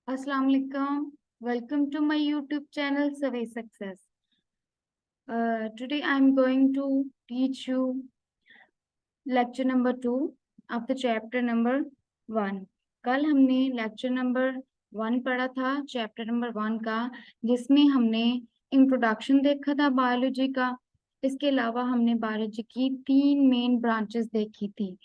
Assalamu alaikum. Welcome to my YouTube channel Survey Success. Today I'm going to teach you lecture number 2 of the chapter number 1. कल हमने lecture number 1 पढ़ा था, chapter number 1 का, जिसमें हमने introduction देखा था बायोलॉजी का। इसके अलावा हमने बायोलॉजी की 3 मेन ब्रांचेस देखी थी।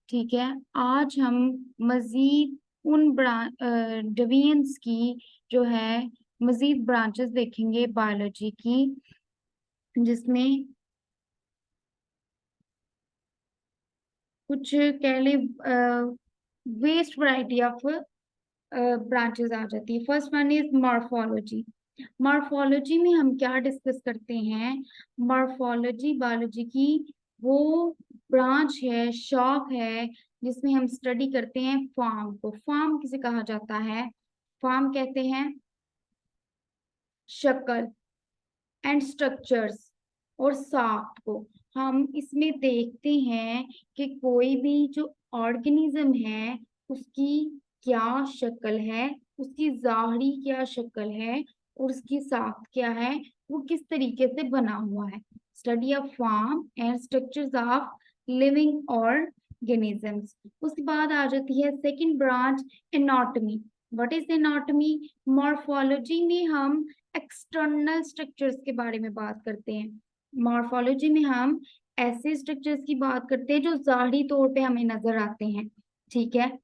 ठीक है, आज हम मजीद उन डिवीजन्स की जो है मजीद ब्रांचेस देखेंगे बायोलॉजी की, जिसमें कुछ कह ले वेस्ट वैरायटी ऑफ ब्रांचेस आ जाती है। First one is morphology. Morphology में हम क्या डिस्कस करते हैं? मॉर्फोलॉजी बायोलॉजी की वो ब्रांच है, शॉख है, जिसमें हम स्टडी करते हैं फॉर्म को। फॉर्म किसे कहा जाता है? फॉर्म कहते हैं शक्ल एंड स्ट्रक्चर्स और साख्त को। हम इसमें देखते हैं कि कोई भी जो ऑर्गेनिज्म है उसकी क्या शक्ल है, उसकी ज़ाहरी क्या शक्ल है और उसकी साख्त क्या है, वो किस तरीके से बना हुआ है। Study of form and structures of living organisms. उसके बाद आ जाती है second branch, anatomy. What is anatomy? Morphology में हम एक्सटर्नल स्ट्रक्चर्स के बारे में बात करते हैं। मॉर्फोलॉजी में हम ऐसे स्ट्रक्चर्स की बात करते हैं जो ज़ाहिरी तौर पे हमें नजर आते हैं। ठीक है,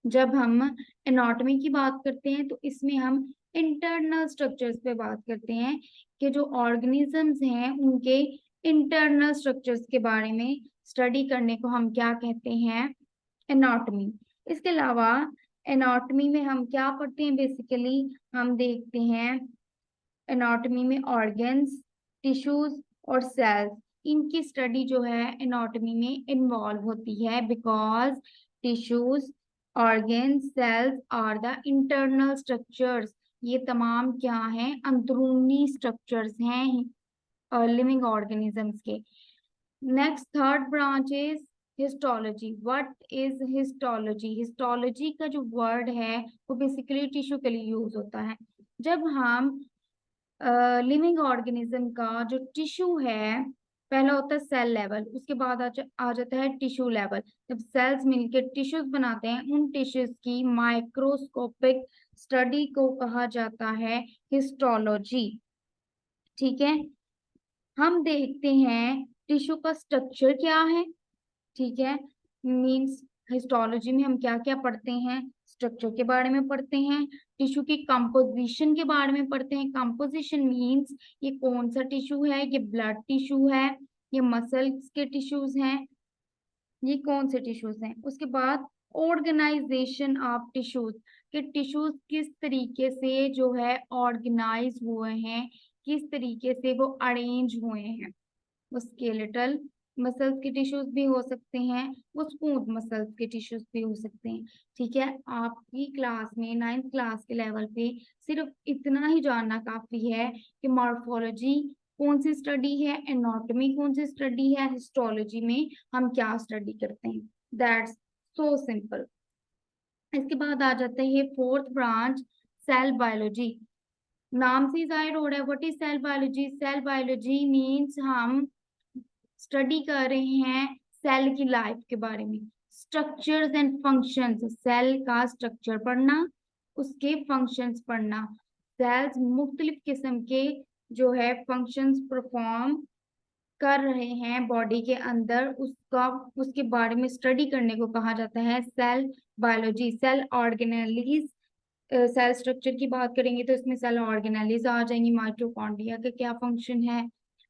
जब हम एनाटॉमी की बात करते हैं तो इसमें हम इंटरनल स्ट्रक्चर्स पे बात करते हैं कि जो ऑर्गेनिजम्स हैं उनके इंटरनल स्ट्रक्चर्स के बारे में स्टडी करने को हम क्या कहते हैं? एनाटॉमी। इसके अलावा एनाटॉमी में हम क्या पढ़ते हैं? बेसिकली हम देखते हैं एनाटॉमी में ऑर्गन्स, टिश्यूज और सेल्स, इनकी स्टडी जो है एनाटॉमी में इन्वॉल्व होती है, because tissues, organs, cells are the internal structures. ये तमाम क्या हैं? अंदरूनी स्ट्रक्चर्स हैं लिविंग ऑर्गेनिजम्स के। Next third branch is histology. What is histology? Histology का जो वर्ड है वो बेसिकली टिश्यू के लिए यूज होता है। जब हम लिविंग ऑर्गेनिज्म का जो टिश्यू है, पहला होता है सेल लेवल, उसके बाद आ जाता है टिश्यू लेवल। जब सेल्स मिलकर टिश्यूज बनाते हैं, उन टिश्यूज की माइक्रोस्कोपिक स्टडी को कहा जाता है हिस्टोलॉजी। ठीक है, हम देखते हैं टिश्यू का स्ट्रक्चर क्या है। ठीक है, मींस हिस्टोलॉजी में हम क्या क्या पढ़ते हैं? स्ट्रक्चर के बारे में पढ़ते हैं, टिश्यू की कंपोजिशन के बारे में पढ़ते हैं। कंपोजिशन मींस ये कौन सा टिश्यू है, ये ब्लड टिश्यू है, ये मसल्स के टिश्यूज हैं, ये कौन से टिश्यूज हैं। उसके बाद ऑर्गेनाइजेशन ऑफ टिश्यूज, कि टिश्यूज किस तरीके से जो है ऑर्गेनाइज हुए हैं, किस तरीके से वो अरेंज हुए हैं। वो स्केलेटल मसल्स के टिश्यूज भी हो सकते हैं, वो स्मूथ मसल्स के टिश्यूज भी हो सकते हैं। ठीक है, आपकी क्लास में 9th क्लास के लेवल पे सिर्फ इतना ही जानना काफी है कि मॉर्फोलॉजी कौन सी स्टडी है, एनाटॉमी कौन सी स्टडी है, हिस्टोलॉजी में हम क्या स्टडी करते हैं। That's so simple. इसके बाद आ जाते हैं फोर्थ ब्रांच, सेल बायोलॉजी। नाम से जाहिर हो रहा है, what is cell biology? Cell biology means हम स्टडी कर रहे हैं सेल की लाइफ के बारे में, स्ट्रक्चर्स एंड फंक्शंस। सेल का स्ट्रक्चर पढ़ना, उसके फंक्शंस पढ़ना। सेल्स मुख्तलिफ किस्म के जो है फंक्शंस परफॉर्म कर रहे हैं बॉडी के अंदर, उसका उसके बारे में स्टडी करने को कहा जाता है cell biology. Cell organelles, cell structure की बात करेंगे तो इसमें सेल ऑर्गेनेलिज आ जाएंगी। माइटोकॉन्ड्रिया का क्या फंक्शन है,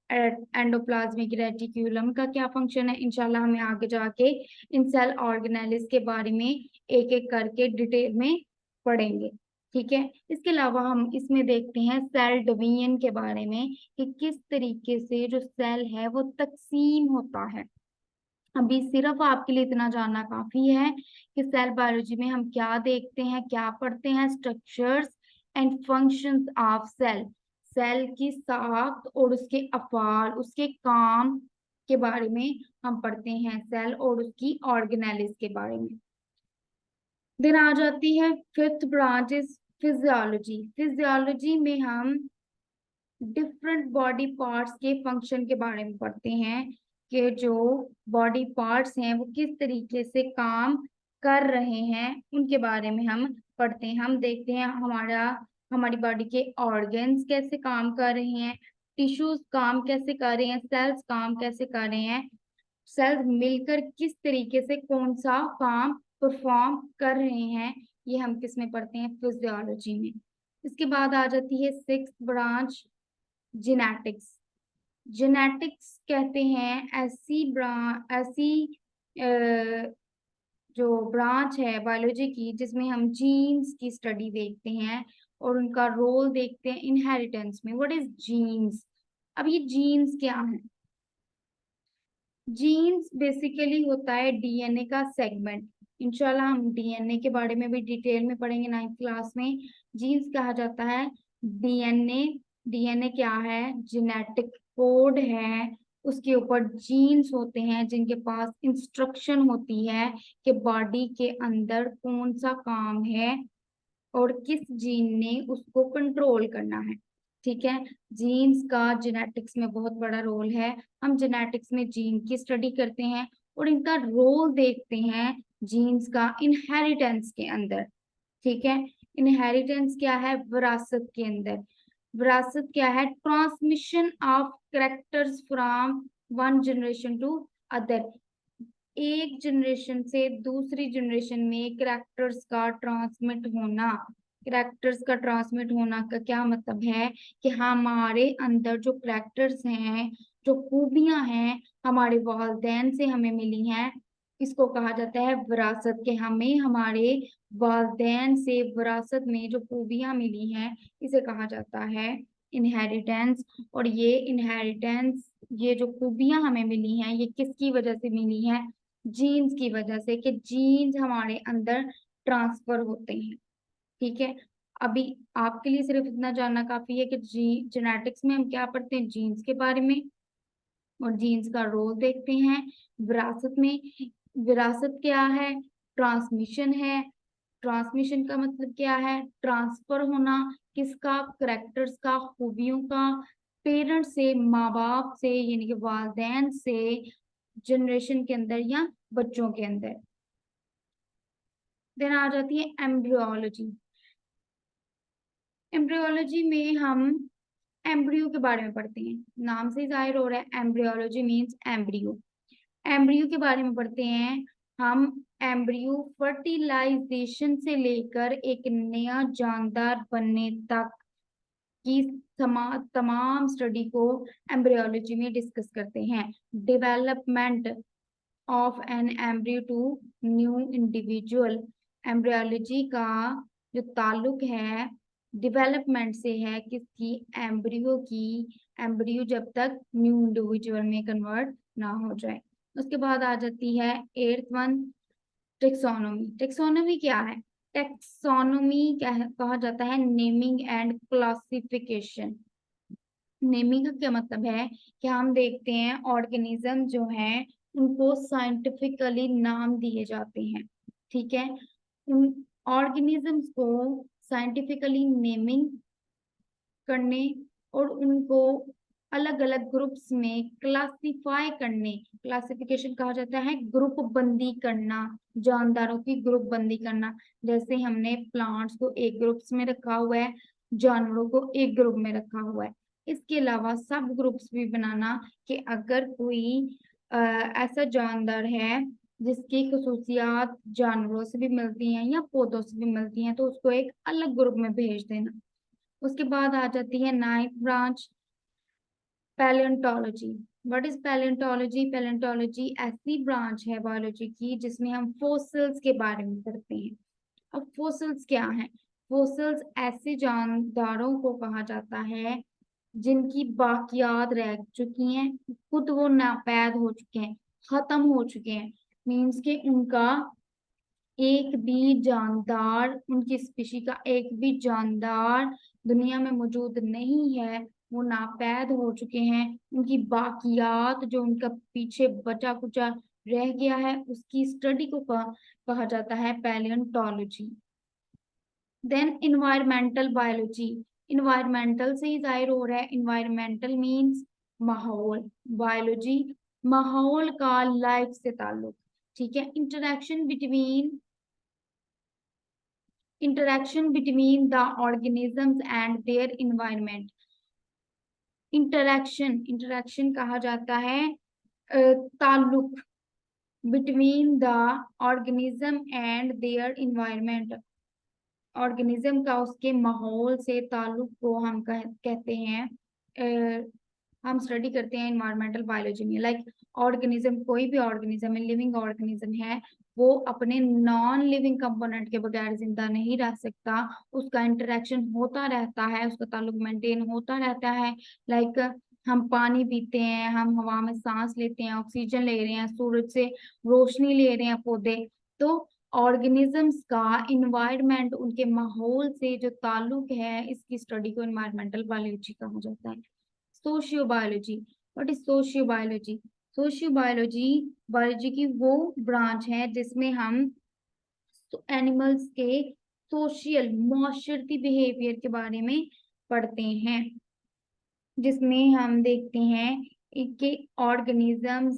एंडोप्लाज्मिक रेटिक्यूलम का क्या फंक्शन है। इंशाल्लाह हमें आगे जाके इन सेल ऑर्गेनेलिज के बारे में एक एक करके डिटेल में पढ़ेंगे। ठीक है, इसके अलावा हम इसमें देखते हैं सेल डिवीजन के बारे में, कि किस तरीके से जो सेल है वो तकसीम होता है। अभी सिर्फ आपके लिए इतना जानना काफी है कि सेल बायोलॉजी में हम क्या देखते हैं, क्या पढ़ते हैं? Structures and functions of cell. Cell की साख्त और उसके अफाल, उसके काम के बारे में हम पढ़ते हैं, सेल और उसकी ऑर्गेनेलिज के बारे में। देन आ जाती है fifth branch is physiology. Physiology में हम डिफरेंट बॉडी पार्ट्स के फंक्शन के बारे में पढ़ते हैं कि जो बॉडी पार्ट्स हैं वो किस तरीके से काम कर रहे हैं, उनके बारे में हम पढ़ते हैं। हम देखते हैं हमारी बॉडी के ऑर्गन्स कैसे काम कर रहे हैं, टिश्यूज काम कैसे कर रहे हैं, सेल्स काम कैसे कर रहे हैं, सेल्स मिलकर किस तरीके से कौन सा काम परफॉर्म कर रहे हैं, ये हम किस में पढ़ते हैं, फिजियोलॉजी में। इसके बाद आ जाती है सिक्स्थ ब्रांच, जेनेटिक्स। जेनेटिक्स कहते हैं ऐसी जो ब्रांच है बायोलॉजी की जिसमें हम जीन्स की स्टडी देखते हैं और उनका रोल देखते हैं इनहेरिटेंस में। What is genes? अब ये जीन्स क्या है? जीन्स बेसिकली होता है डीएनए का सेगमेंट। इंशाल्लाह हम डीएनए के बारे में भी डिटेल में पढ़ेंगे 9th क्लास में। जीन्स कहा जाता है डीएनए। डीएनए क्या है? जेनेटिक कोड है, उसके ऊपर जीन्स होते हैं जिनके पास इंस्ट्रक्शन होती है कि बॉडी के अंदर कौन सा काम है और किस जीन ने उसको कंट्रोल करना है। ठीक है, जीन्स का जेनेटिक्स में बहुत बड़ा रोल है। हम जेनेटिक्स में जीन की स्टडी करते हैं और इनका रोल देखते हैं जीन्स का इनहेरिटेंस के अंदर। ठीक है, इनहेरिटेंस क्या है? विरासत के अंदर। विरासत क्या है? Transmission of characters from one generation to other. एक जनरेशन से दूसरी जनरेशन में कैरेक्टर्स का ट्रांसमिट होना। कैरेक्टर्स का ट्रांसमिट होना का क्या मतलब है कि हमारे अंदर जो कैरेक्टर्स हैं, जो खूबियां हैं, हमारे वालिदैन से हमें मिली हैं, इसको कहा जाता है विरासत। के हमें हमारे वालिदैन से विरासत में जो खूबियां मिली हैं, इसे कहा जाता है इनहेरिटेंस। और ये इनहेरिटेंस, ये जो खूबियां हमें मिली हैं, ये किसकी वजह से मिली हैं? जीन्स की वजह से, कि जीन्स हमारे अंदर ट्रांसफर होते हैं। ठीक है, अभी आपके लिए सिर्फ इतना जानना काफी है कि जेनेटिक्स में हम क्या पढ़ते हैं, जीन्स के बारे में, और जीन्स का रोल देखते हैं। विरासत में, विरासत क्या है? ट्रांसमिशन है। ट्रांसमिशन का मतलब क्या है? ट्रांसफर होना। किसका? करेक्टर्स का, खूबियों का, पेरेंट्स से, माँ बाप से यानी कि वालिदैन से जनरेशन के अंदर या बच्चों के अंदर। देन आ जाती है एम्ब्रियोलॉजी। एम्ब्रियोलॉजी में हम एम्ब्रियो के बारे में पढ़ते हैं। नाम से जाहिर हो रहा है, एम्ब्रियोलॉजी मींस एम्ब्रियो। एम्ब्रियो के बारे में पढ़ते हैं हम। एम्ब्रियो फर्टिलाइजेशन से लेकर एक नया जानदार बनने तक की तमाम स्टडी को एम्ब्रियोलॉजी में डिस्कस करते हैं। Development of an embryo to new individual. Embryology का जो ताल्लुक है डेवलपमेंट से है, किसकी? एम्ब्रियो की। एम्ब्रियो जब तक न्यू इंडिविजुअल में कन्वर्ट ना हो जाए। उसके बाद आ जाती है एट्थ वन, टेक्सोनोमी। टेक्सोनोमी क्या है? टेक्सोनोमी क्या है? कहा जाता है नेमिंग एंड क्लासिफिकेशन। नेमिंग का क्या मतलब है कि हम देखते हैं ऑर्गेनिज्म जो हैं उनको साइंटिफिकली नाम दिए जाते हैं। ठीक है, उन ऑर्गेनिजम्स को साइंटिफिकली नेमिंग करने और उनको अलग अलग ग्रुप्स में क्लासिफाई करने, क्लासिफिकेशन कहा जाता है ग्रुप बंदी करना, जानदारों की ग्रुप बंदी करना। जैसे हमने प्लांट्स को एक ग्रुप्स में रखा हुआ है, जानवरों को एक ग्रुप में रखा हुआ है। इसके अलावा सब ग्रुप्स भी बनाना कि अगर कोई ऐसा जानदार है जिसकी खसूसियात जानवरों से भी मिलती हैं या पौधों से भी मिलती हैं, तो उसको एक अलग ग्रुप में भेज देना। उसके बाद आ जाती है 9th branch, palaeontology. What is palaeontology? Palaeontology ऐसी ब्रांच है बायोलॉजी की जिसमें हम फोसिल्स के बारे में पढ़ते हैं। अब फोसिल्स क्या है? फोसिल्स ऐसे जानदारों को कहा जाता है जिनकी बाकियात रह चुकी हैं, खुद वो नापैद हो चुके हैं, खत्म हो चुके हैं। मीन्स के उनका एक भी जानदार, उनकी स्पीशी का एक भी जानदार दुनिया में मौजूद नहीं है, वो नापैद हो चुके हैं। उनकी बाकियात जो उनका पीछे बचा कुचा रह गया है उसकी स्टडी को कहा जाता है पैलियोंटोलॉजी। देन इन्वायरमेंटल बायोलॉजी, इन्वायरमेंटल से ही जाहिर हो रहा है, इन्वायरमेंटल मीन्स माहौल, बायोलॉजी माहौल का लाइफ से ताल्लुक, ठीक है। Interaction between the organisms and their environment. Interaction कहा जाता है ताल्लुक between the organism and their environment, organism का उसके माहौल से ताल्लुक को हम कहते हैं, हम स्टडी करते हैं इन्वायरमेंटल बायोलॉजी में। लाइक ऑर्गेनिज्म, कोई भी ऑर्गेनिज्म है, लिविंग ऑर्गेनिज्म है, वो अपने नॉन लिविंग कंपोनेंट के बगैर जिंदा नहीं रह सकता, उसका इंटरेक्शन होता रहता है, उसका ताल्लुक मेंटेन होता रहता है। लाइक हम पानी पीते हैं, हम हवा में सांस लेते हैं, ऑक्सीजन ले रहे हैं, सूरज से रोशनी ले रहे हैं पौधे, तो ऑर्गेनिजम्स का इन्वायरमेंट, उनके माहौल से जो ताल्लुक है, इसकी स्टडी को इन्वायरमेंटल बायोलॉजी कहा जाता है। सोशियोबायोलॉजी, व्हाट इज सोशियोबायोलॉजी? सोशियोबायोलॉजी बायोलॉजी की वो ब्रांच है जिसमें हम एनिमल्स के सोशल माशरती बिहेवियर के बारे में पढ़ते हैं, जिसमें हम देखते हैं कि ऑर्गेनिजम्स,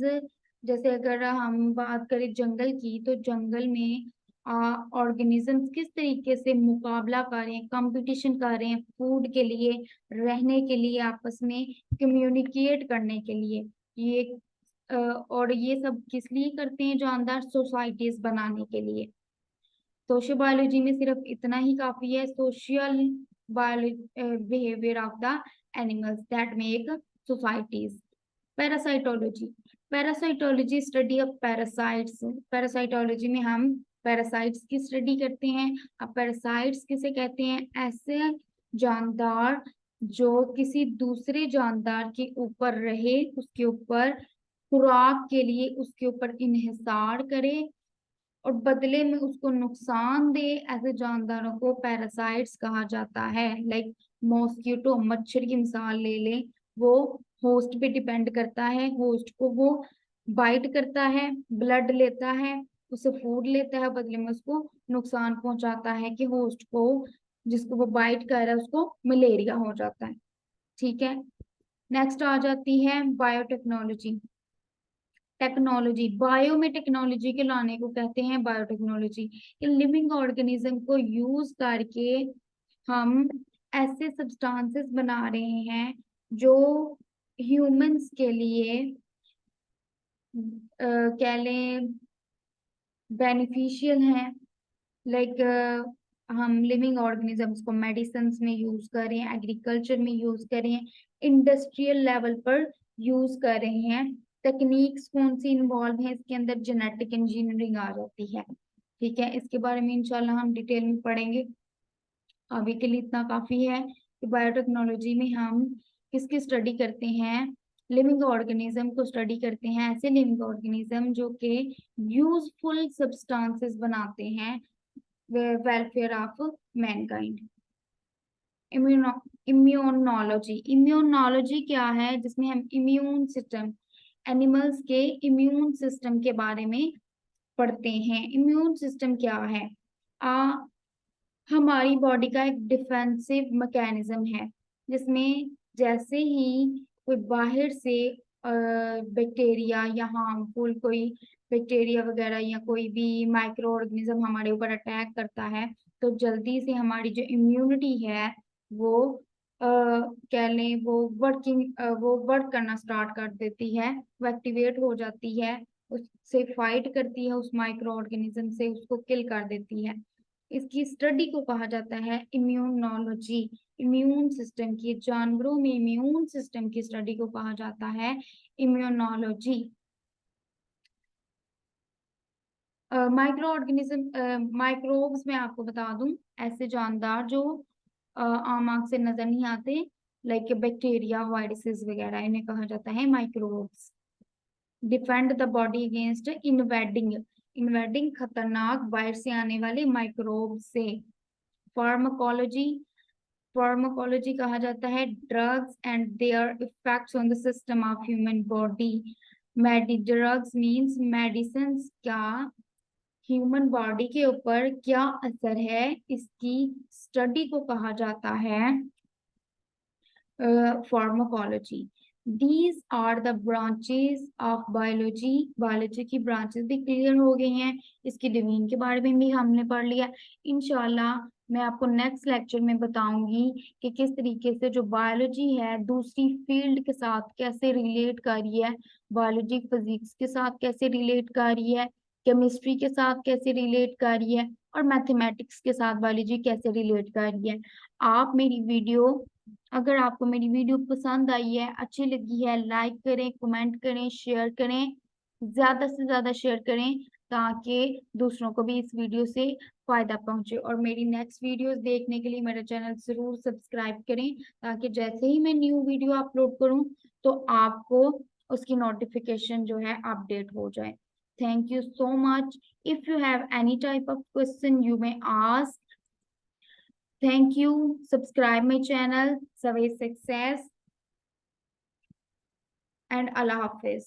जैसे अगर हम बात करें जंगल की, तो जंगल में ऑर्गेनिजम्स किस तरीके से मुकाबला कर रहे हैं, कंपटीशन कर रहे हैं फूड के लिए, रहने के लिए, आपस में कम्युनिकेट करने के लिए। ये और ये सब किस लिए करते हैं? जानदार सोसाइटीज बनाने के लिए। सोशल बायोलॉजी में सिर्फ इतना ही काफी है, social behaviour of the animals that make societies. Parasitology, parasitology study of parasites, parasitology में हम पैरासाइट्स की स्टडी करते हैं। अब पैरासाइट्स किसे कहते हैं? ऐसे जानदार जो किसी दूसरे जानदार के ऊपर रहे, उसके ऊपर खुराक के लिए उसके ऊपर इन्हिसार करे और बदले में उसको नुकसान दे, ऐसे जानदारों को पैरासाइट्स कहा जाता है। लाइक मॉस्किटो, मच्छर की मिसाल ले ले, वो होस्ट पे डिपेंड करता है, होस्ट को वो बाइट करता है, ब्लड लेता है, उसे फूड लेता है, बदले में उसको नुकसान पहुंचाता है कि होस्ट को, जिसको वो बाइट कर रहा है, उसको मलेरिया हो जाता है, ठीक है। नेक्स्ट आ जाती है बायोटेक्नोलॉजी। टेक्नोलॉजी, बायो में टेक्नोलॉजी के लाने को कहते हैं बायोटेक्नोलॉजी। लिविंग ऑर्गेनिज्म को यूज करके हम ऐसे सब्सटेंसेस बना रहे हैं जो ह्यूमंस के लिए कह लें बेनिफिशियल हैं। लाइक हम लिविंग ऑर्गेनिजम्स को मेडिसिन में यूज कर रहे हैं, एग्रीकल्चर में यूज कर रहे हैं, इंडस्ट्रियल लेवल पर यूज कर रहे हैं। टेक्निक्स कौन सी इन्वॉल्व है इसके अंदर? जेनेटिक इंजीनियरिंग आ जाती है, ठीक है। इसके बारे में इंशाल्लाह हम डिटेल में पढ़ेंगे, अभी के लिए इतना काफी है कि बायोटेक्नोलॉजी में हम किसकी स्टडी करते हैं? लिविंग ऑर्गेनिज्म को स्टडी करते हैं, ऐसे लिविंग ऑर्गेनिज्म जो कि यूजफुल सब्सटेंसेस बनाते हैं welfare of Mankind. Immunology, immunology क्या है? जिसमें हम इम्यून सिस्टम, एनिमल्स के इम्यून सिस्टम के बारे में पढ़ते हैं। इम्यून सिस्टम क्या है? हमारी बॉडी का एक डिफेंसिव मैकेनिज्म है, जिसमें जैसे ही कोई बाहर से बैक्टीरिया या हार्मफुल कोई बैक्टीरिया वगैरह या कोई भी माइक्रो ऑर्गेनिज्म हमारे ऊपर अटैक करता है, तो जल्दी से हमारी जो इम्यूनिटी है वो कह लें वो वर्क करना स्टार्ट कर देती है, वो एक्टिवेट हो जाती है, उससे फाइट करती है, उस माइक्रो ऑर्गेनिज्म से उसको किल कर देती है। इसकी स्टडी को कहा जाता है इम्यूनोलॉजी। इम्यून सिस्टम की, जानवरों में इम्यून सिस्टम की स्टडी को कहा जाता है इम्यूनोलॉजी। माइक्रो ऑर्गेनिज्म, माइक्रोब्स में आपको बता दूं, ऐसे जानदार जो आम आंख से नजर नहीं आते, लाइक बैक्टीरिया, वायरसेस वगैरह, इन्हें कहा जाता है microbes. Defend the body against invading, invading खतरनाक बाहर से आने वाले माइक्रोब से। फार्माकोलॉजी, फार्माकोलॉजी कहा जाता है drugs and there effects on the system of human body. Drugs means medicine का ह्यूमन बॉडी के ऊपर क्या असर है, इसकी स्टडी को कहा जाता है pharmacology. These are the branches of biology. Biology की ब्रांचेस भी क्लियर हो गई हैं, इसकी डिवीजन के बारे में भी हमने पढ़ लिया। इंशाल्लाह मैं आपको नेक्स्ट लेक्चर में बताऊंगी कि किस तरीके से जो बायोलॉजी है दूसरी फील्ड के साथ कैसे रिलेट कर रही है, बायोलॉजी फिजिक्स के साथ कैसे रिलेट कर रही है, केमिस्ट्री के साथ कैसे रिलेट कर रही है, और मैथमेटिक्स के साथ बायोलॉजी कैसे रिलेट कर रही है। आप मेरी वीडियो अगर आपको मेरी वीडियो पसंद आई है, अच्छी लगी है, लाइक करें, कमेंट करें, शेयर करें, ज्यादा से ज्यादा शेयर करें ताकि दूसरों को भी इस वीडियो से फायदा पहुंचे। और मेरी नेक्स्ट वीडियोस देखने के लिए मेरा चैनल जरूर सब्सक्राइब करें ताकि जैसे ही मैं न्यू वीडियो अपलोड करूं तो आपको उसकी नोटिफिकेशन जो है अपडेट हो जाए। Thank you so much. If you have any type of question you may ask. Thank you. Subscribe my channel, Survey Success, and Allah Hafiz.